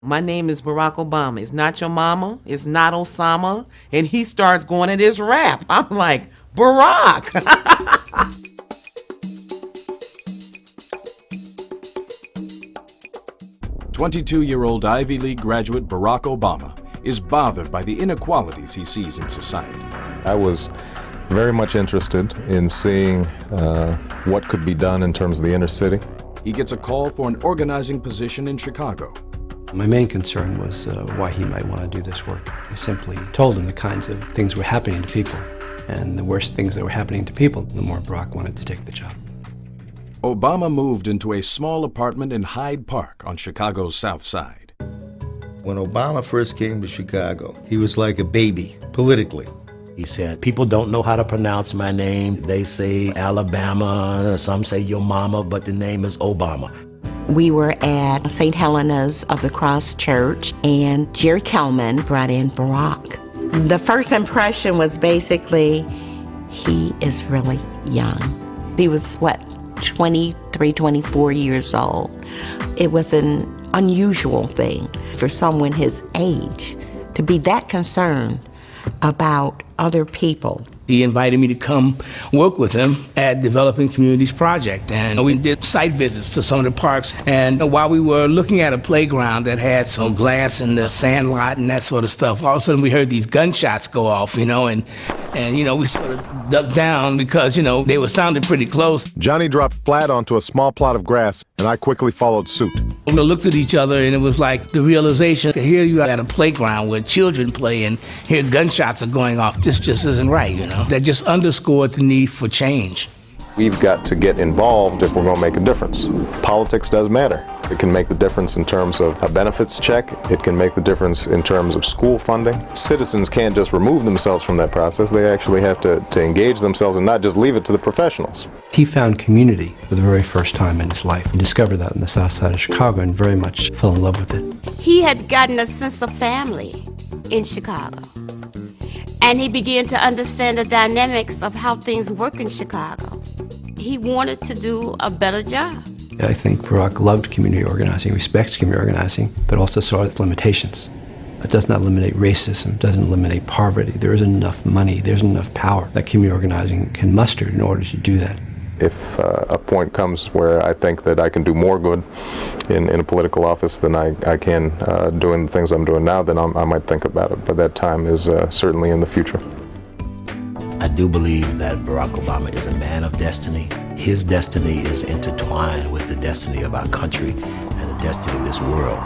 My name is Barack Obama. It's not your mama. It's not Osama. And he starts going at his rap. I'm like, Barack. 22-year-old Ivy League graduate Barack Obama is bothered by the inequalities he sees in society. I was very much interested in seeing what could be done in terms of the inner city. He gets a call for an organizing position in Chicago. My main concern was why he might want to do this work. I simply told him the kinds of things were happening to people, and the worst things that were happening to people, the more Barack wanted to take the job. Obama moved into a small apartment in Hyde Park on Chicago's South Side. When Obama first came to Chicago, he was like a baby, politically. He said, people don't know how to pronounce my name. They say Alabama, some say your mama, but the name is Obama. We were at St. Helena's of the Cross Church, and Jerry Kelman brought in Barack. The first impression was basically, he is really young. He was, 23, 24 years old. It was an unusual thing for someone his age to be that concerned about other people. He invited me to come work with him at Developing Communities Project, and we did site visits to some of the parks. And while we were looking at a playground that had some glass in the sand lot and that sort of stuff, all of a sudden we heard these gunshots go off, and we sort of ducked down because, they were sounding pretty close. Johnny dropped flat onto a small plot of grass, and I quickly followed suit. We looked at each other, and it was like the realization that here you are at a playground where children play, and here gunshots are going off. This just isn't right, That just underscored the need for change. We've got to get involved if we're going to make a difference. Politics does matter. It can make the difference in terms of a benefits check. It can make the difference in terms of school funding. Citizens can't just remove themselves from that process. They actually have to engage themselves and not just leave it to the professionals. He found community for the very first time in his life. He discovered that in the South Side of Chicago and very much fell in love with it. He had gotten a sense of family in Chicago. And he began to understand the dynamics of how things work in Chicago. He wanted to do a better job. I think Barack loved community organizing, respects community organizing, but also saw its limitations. It does not eliminate racism, doesn't eliminate poverty. There isn't enough money, there's enough power that community organizing can muster in order to do that. If a point comes where I think that I can do more good in a political office than I can doing the things I'm doing now, then I might think about it. But that time is certainly in the future. I do believe that Barack Obama is a man of destiny. His destiny is intertwined with the destiny of our country and the destiny of this world.